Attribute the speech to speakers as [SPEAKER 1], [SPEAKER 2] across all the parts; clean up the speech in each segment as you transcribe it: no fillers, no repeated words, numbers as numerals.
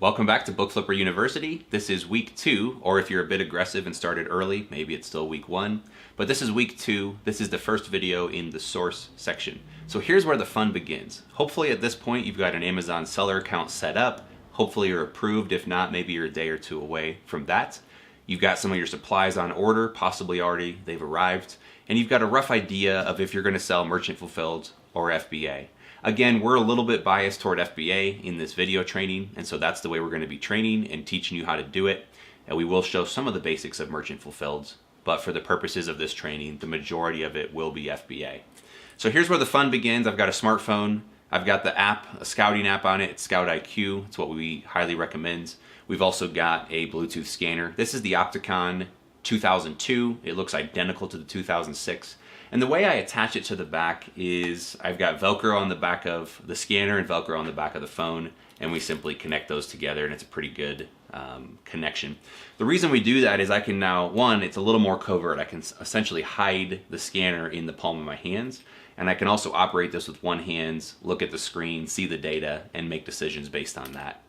[SPEAKER 1] Welcome back to Book Flipper University. This is week 2, or if you're a bit aggressive and started early, maybe it's still week 1. But this is week 2. This is the first video in the source section. So here's where the fun begins. Hopefully at this point you've got an Amazon seller account set up. Hopefully you're approved. If not, maybe you're a day or two away from that. You've got some of your supplies on order, possibly already they've arrived. And you've got a rough idea of if you're going to sell merchant fulfilled or FBA. Again, we're a little bit biased toward FBA in this video training, and so that's the way we're going to be training and teaching you how to do it. And we will show some of the basics of merchant fulfilled, but for the purposes of this training, the majority of it will be FBA. So here's where the fun begins. I've got a smartphone. I've got the app, a scouting app on it. It's Scout IQ. It's what we highly recommend. We've also got a Bluetooth scanner. This is the Opticon 2002. It looks identical to the 2006. And the way I attach it to the back is I've got Velcro on the back of the scanner and Velcro on the back of the phone, and we simply connect those together, and it's a pretty good connection. The reason we do that is I can now, one, it's a little more covert. I can essentially hide the scanner in the palm of my hands, and I can also operate this with one hand, look at the screen, see the data, and make decisions based on that.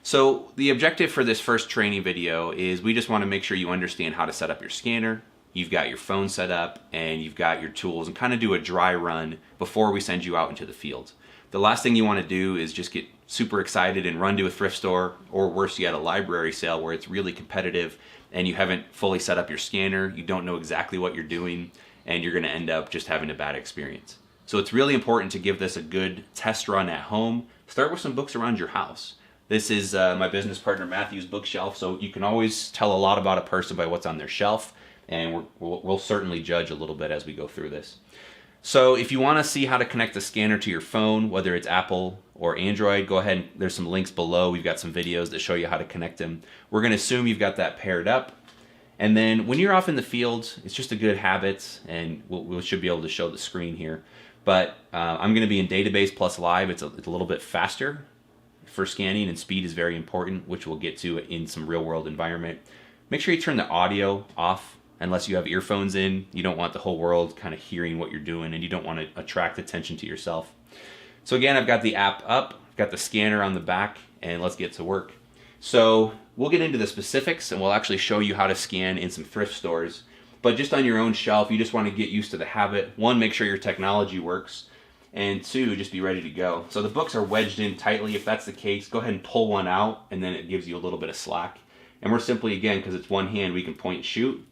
[SPEAKER 1] So the objective for this first training video is we just want to make sure you understand how to set up your scanner. You've got your phone set up and you've got your tools, and kind of do a dry run before we send you out into the field. The last thing you want to do is just get super excited and run to a thrift store, or worse yet, a library sale where it's really competitive and you haven't fully set up your scanner, you don't know exactly what you're doing, and you're going to end up just having a bad experience. So it's really important to give this a good test run at home. Start with some books around your house. This is my business partner Matthew's bookshelf, so you can always tell a lot about a person by what's on their shelf. And we'll certainly judge a little bit as we go through this. So if you want to see how to connect the scanner to your phone, whether it's Apple or Android, go ahead. There's some links below. We've got some videos that show you how to connect them. We're going to assume you've got that paired up. And then when you're off in the field, it's just a good habit, and we should be able to show the screen here. But I'm going to be in Database plus Live. It's a little bit faster for scanning, and speed is very important, which we'll get to in some real-world environment. Make sure you turn the audio off. Unless you have earphones in, you don't want the whole world kind of hearing what you're doing, and you don't want to attract attention to yourself. So again, I've got the app up, I've got the scanner on the back, and let's get to work. So we'll get into the specifics, and we'll actually show you how to scan in some thrift stores. But just on your own shelf, you just want to get used to the habit. One, make sure your technology works, and two, just be ready to go. So the books are wedged in tightly. If that's the case, go ahead and pull one out, and then it gives you a little bit of slack. And we're simply, again, because it's one hand, we can point and shoot.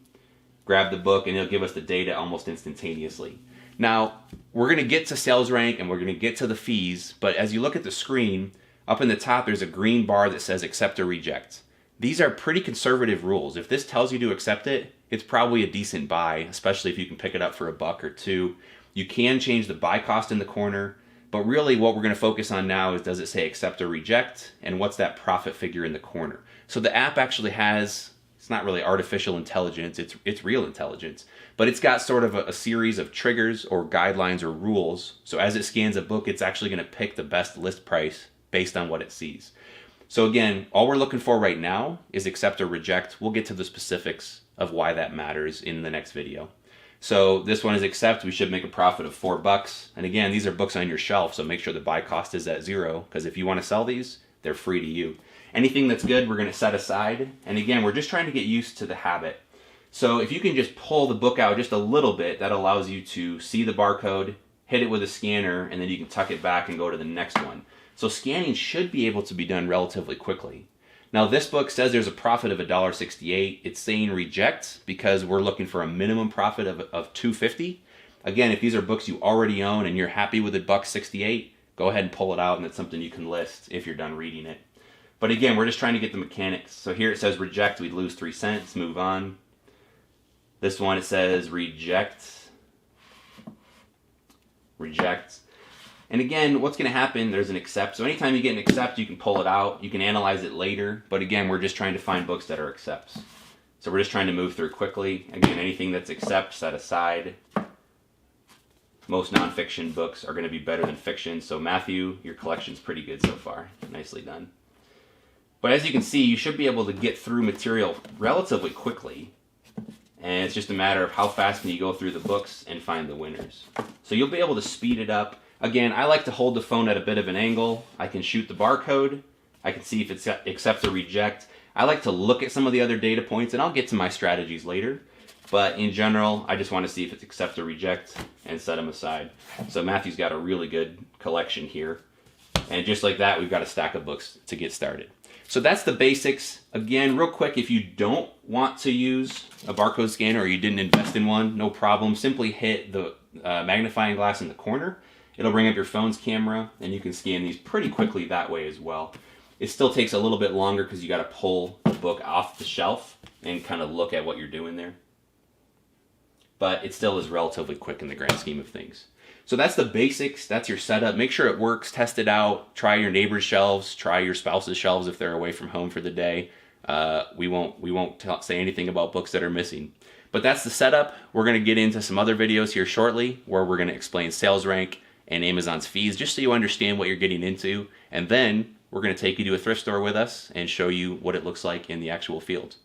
[SPEAKER 1] Grab the book, and it'll give us the data almost instantaneously. Now, we're going to get to sales rank and we're going to get to the fees, but as you look at the screen, up in the top there's a green bar that says accept or reject. These are pretty conservative rules. If this tells you to accept it, it's probably a decent buy, especially if you can pick it up for $1 or $2. You can change the buy cost in the corner, but really what we're going to focus on now is, does it say accept or reject, and what's that profit figure in the corner. So the app actually has, it's not really artificial intelligence, it's real intelligence. But it's got sort of a series of triggers or guidelines or rules. So as it scans a book, it's actually going to pick the best list price based on what it sees. So again, all we're looking for right now is accept or reject. We'll get to the specifics of why that matters in the next video. So this one is accept. We should make a profit of $4. And again, these are books on your shelf, so make sure the buy cost is at 0, because if you want to sell these, they're free to you. Anything that's good, we're going to set aside. And again, we're just trying to get used to the habit. So if you can just pull the book out just a little bit, that allows you to see the barcode, hit it with a scanner, and then you can tuck it back and go to the next one. So scanning should be able to be done relatively quickly. Now this book says there's a profit of $1.68. It's saying reject because we're looking for a minimum profit of $2.50. Again, if these are books you already own and you're happy with $1.68, go ahead and pull it out, and it's something you can list if you're done reading it. But again, we're just trying to get the mechanics. So here it says reject, we'd lose 3 cents, move on. This one, it says reject, reject. And again, what's going to happen, there's an accept. So anytime you get an accept, you can pull it out. You can analyze it later. But again, we're just trying to find books that are accepts. So we're just trying to move through quickly. Again, anything that's accept, set aside. Most nonfiction books are going to be better than fiction. So Matthew, your collection's pretty good so far. Nicely done. But as you can see, you should be able to get through material relatively quickly. And it's just a matter of how fast can you go through the books and find the winners. So you'll be able to speed it up. Again, I like to hold the phone at a bit of an angle. I can shoot the barcode, I can see if it's accept or reject. I like to look at some of the other data points, and I'll get to my strategies later. But in general, I just want to see if it's accept or reject and set them aside. So Matthew's got a really good collection here. And just like that, we've got a stack of books to get started. So that's the basics. Again, real quick, if you don't want to use a barcode scanner or you didn't invest in one, no problem. Simply hit the magnifying glass in the corner. It'll bring up your phone's camera, and you can scan these pretty quickly that way as well. It still takes a little bit longer because you got to pull the book off the shelf and kind of look at what you're doing there. But it still is relatively quick in the grand scheme of things. So that's the basics. That's your setup. Make sure it works. Test it out. Try your neighbor's shelves. Try your spouse's shelves if they're away from home for the day. We won't say anything about books that are missing. But that's the setup. We're going to get into some other videos here shortly where we're going to explain sales rank and Amazon's fees just so you understand what you're getting into. And then we're going to take you to a thrift store with us and show you what it looks like in the actual field.